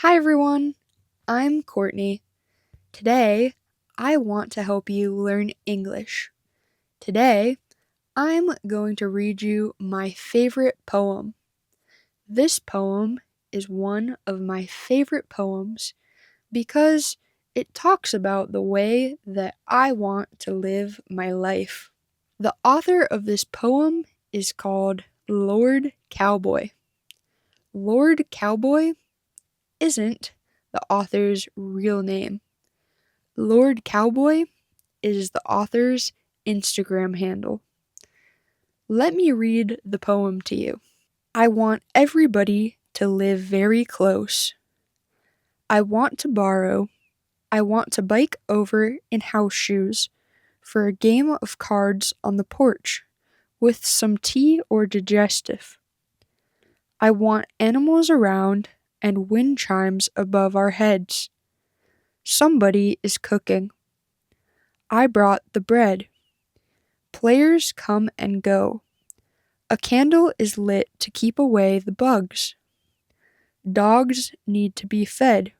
Hi everyone, I'm Courtney. Today, I want to help you learn English. Today, I'm going to read you my favorite poem. This poem is one of my favorite poems because it talks about the way that I want to live my life. The author of this poem is called Lord Cowboy. Lord Cowboy isn't the author's real name. Lord Cowboy is the author's Instagram handle. Let me read the poem to you. I want everybody to live very close. I want to borrow. I want to bike over in house shoes for a game of cards on the porch with some tea or digestive. I want animals around and wind chimes above our heads. Somebody is cooking. I brought the bread. Players come and go. A candle is lit to keep away the bugs. Dogs need to be fed.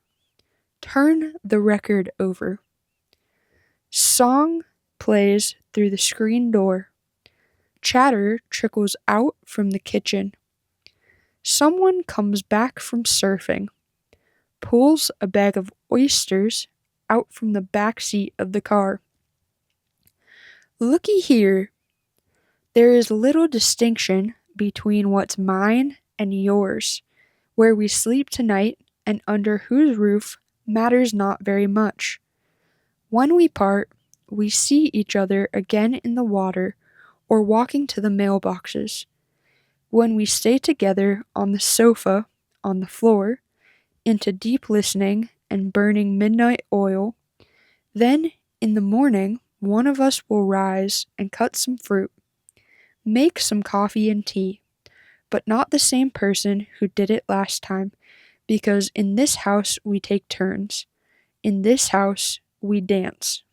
Turn the record over. Song plays through the screen door. Chatter trickles out from the kitchen. Someone comes back from surfing, pulls a bag of oysters out from the back seat of the car. Looky here. There is little distinction between what's mine and yours. Where we sleep tonight and under whose roof matters not very much. When we part, we see each other again in the water or walking to the mailboxes. When we stay together on the sofa, on the floor, into deep listening and burning midnight oil, then in the morning one of us will rise and cut some fruit, make some coffee and tea, but not the same person who did it last time, because in this house we take turns. In this house we dance.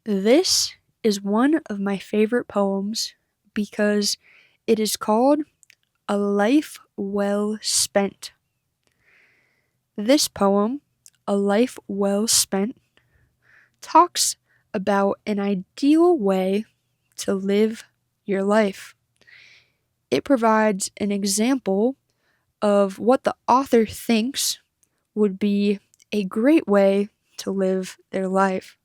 This is one of my favorite poems because it is called A Life Well Spent. This poem, A Life Well Spent, talks about an ideal way to live your life. It provides an example of what the author thinks would be a great way to live their life.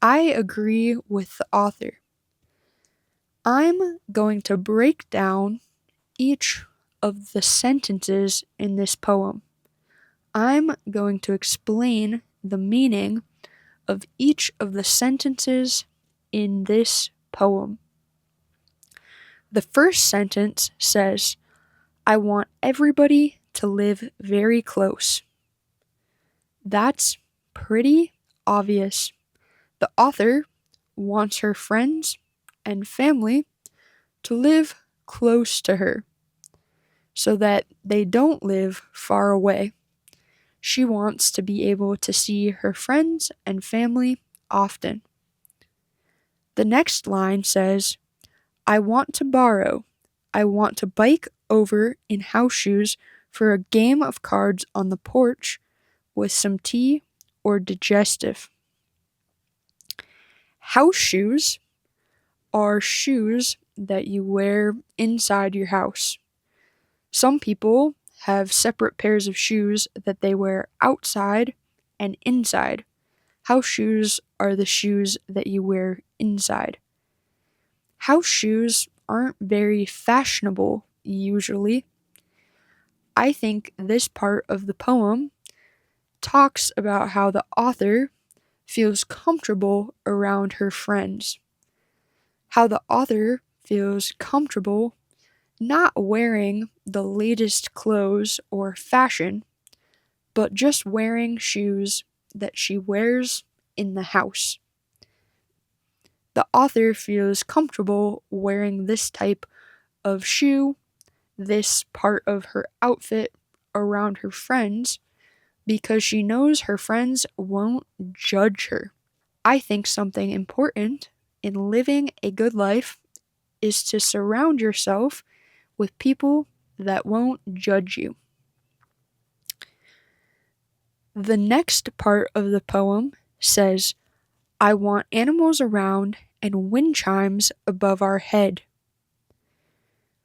I agree with the author. I'm going to break down each of the sentences in this poem. I'm going to explain the meaning of each of the sentences in this poem. The first sentence says, I want everybody to live very close. That's pretty obvious. The author wants her friends and family to live close to her so that they don't live far away. She wants to be able to see her friends and family often. The next line says, I want to borrow. I want to bike over in house shoes for a game of cards on the porch with some tea or digestive. House shoes are shoes that you wear inside your house. Some people have separate pairs of shoes that they wear outside and inside. House shoes are the shoes that you wear inside. House shoes aren't very fashionable usually. I think this part of the poem talks about how the author feels comfortable around her friends. How the author feels comfortable not wearing the latest clothes or fashion, but just wearing shoes that she wears in the house. The author feels comfortable wearing this type of shoe, this part of her outfit around her friends, because she knows her friends won't judge her. I think something important in living a good life is to surround yourself with people that won't judge you. The next part of the poem says, I want animals around and wind chimes above our head.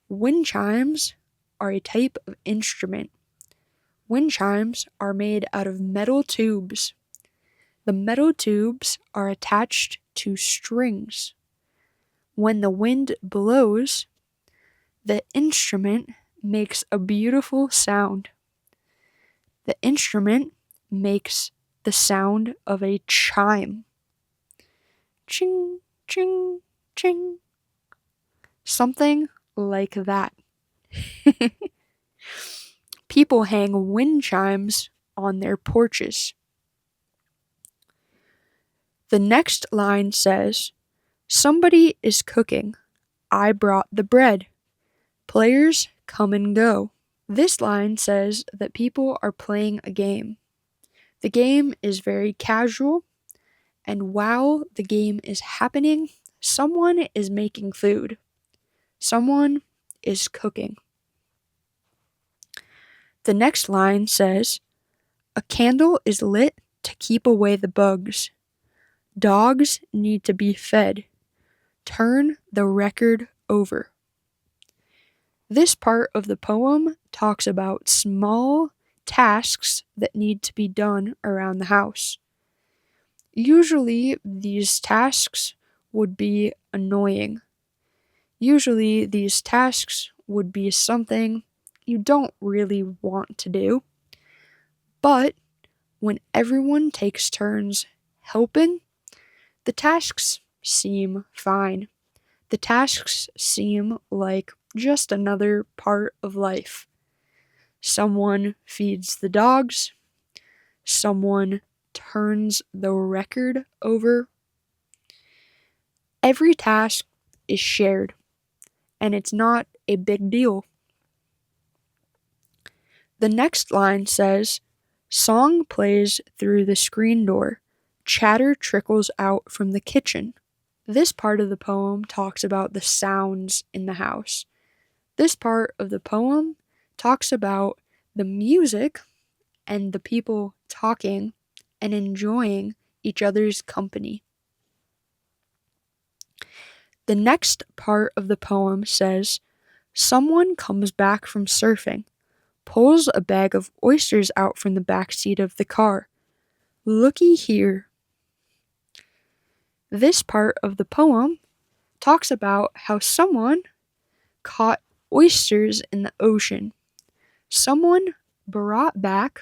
Wind chimes are a type of instrument. Wind chimes are made out of metal tubes. The metal tubes are attached to strings. When the wind blows, the instrument makes a beautiful sound. The instrument makes the sound of a chime. Ching, ching, ching. Something like that. People hang wind chimes on their porches. The next line says, somebody is cooking. I brought the bread. Players come and go. This line says that people are playing a game. The game is very casual, and while the game is happening, someone is making food. Someone is cooking. The next line says, a candle is lit to keep away the bugs. Dogs need to be fed. Turn the record over. This part of the poem talks about small tasks that need to be done around the house. Usually, these tasks would be annoying. Usually, these tasks would be something you don't really want to do. But when everyone takes turns helping, the tasks seem fine. The tasks seem like just another part of life. Someone feeds the dogs. Someone turns the record over. Every task is shared, and it's not a big deal. The next line says, song plays through the screen door. Chatter trickles out from the kitchen. This part of the poem talks about the sounds in the house. This part of the poem talks about the music and the people talking and enjoying each other's company. The next part of the poem says, someone comes back from surfing, pulls a bag of oysters out from the back seat of the car. Looky here. This part of the poem talks about how someone caught oysters in the ocean. Someone brought back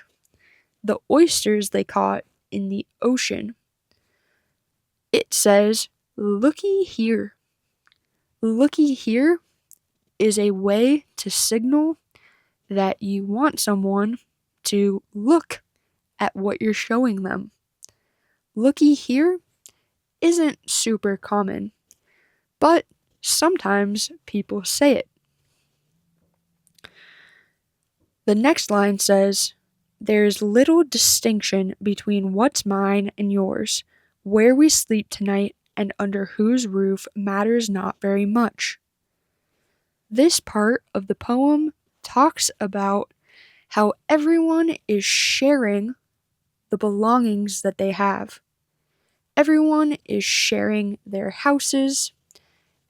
the oysters they caught in the ocean. It says, looky here. Looky here is a way to signal that you want someone to look at what you're showing them. Looky here isn't super common, but sometimes people say it. The next line says, there's little distinction between what's mine and yours. Where we sleep tonight and under whose roof matters not very much. This part of the poem talks about how everyone is sharing the belongings that they have. Everyone is sharing their houses.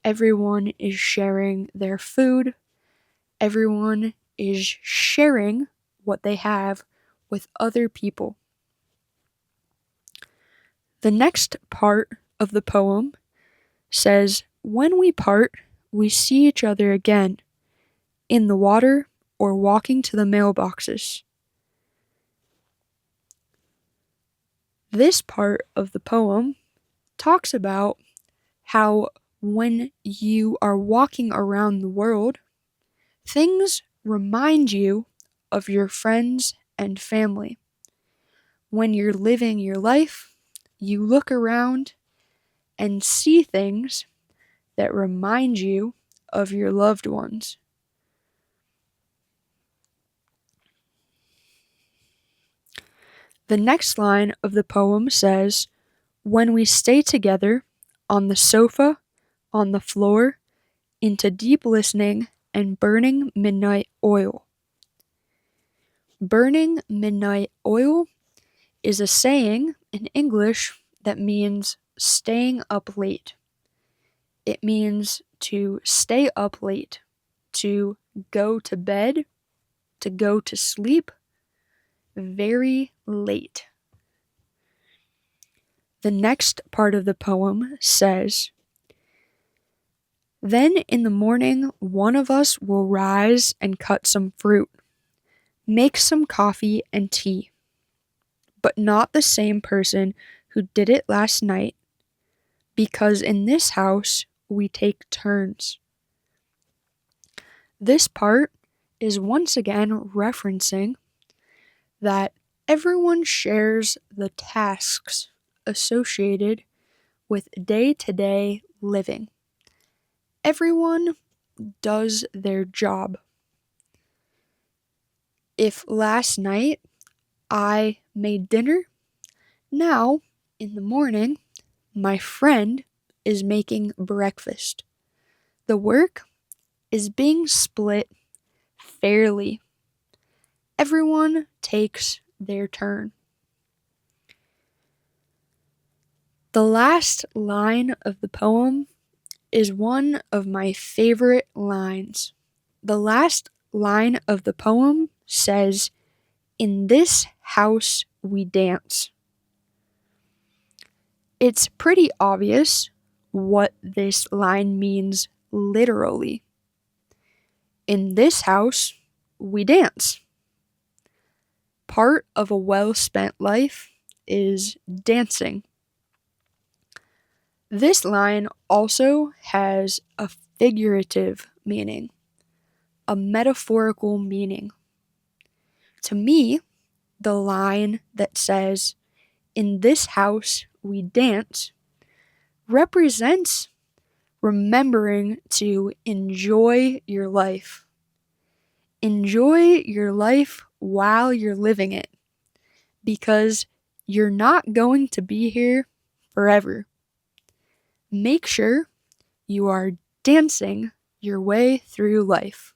Everyone is sharing their food. Everyone is sharing what they have with other people. The next part of the poem says, when we part, we see each other again, in the water or walking to the mailboxes. This part of the poem talks about how when you are walking around the world, things remind you of your friends and family. When you're living your life, you look around and see things that remind you of your loved ones. The next line of the poem says, when we stay together on the sofa, on the floor, into deep listening and burning midnight oil. Burning midnight oil is a saying in English that means staying up late. It means to stay up late, to go to bed, to go to sleep very late. The next part of the poem says, "Then in the morning one of us will rise and cut some fruit, make some coffee and tea, but not the same person who did it last night, because in this house we take turns." This part is once again referencing that everyone shares the tasks associated with day-to-day living. Everyone does their job. If last night I made dinner, now in the morning my friend is making breakfast. The work is being split fairly. Everyone takes their turn. The last line of the poem is one of my favorite lines. The last line of the poem says, "In this house we dance." It's pretty obvious what this line means literally. In this house, we dance. Part of a well-spent life is dancing. This line also has a figurative meaning, a metaphorical meaning. To me, the line that says, "In this house we dance," represents remembering to enjoy your life. Enjoy your life while you're living it, because you're not going to be here forever. Make sure you are dancing your way through life.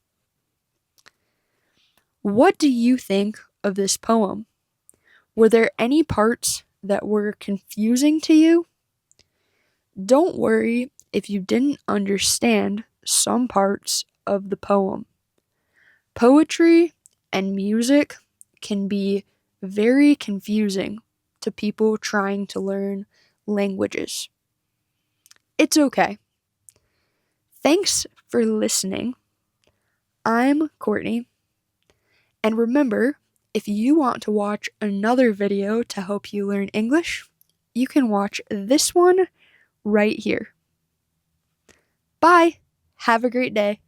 What do you think of this poem? Were there any parts that were confusing to you? Don't worry if you didn't understand some parts of the poem. Poetry and music can be very confusing to people trying to learn languages. It's okay. Thanks for listening. I'm Courtney. And remember, if you want to watch another video to help you learn English, you can watch this one right here. Bye. Have a great day.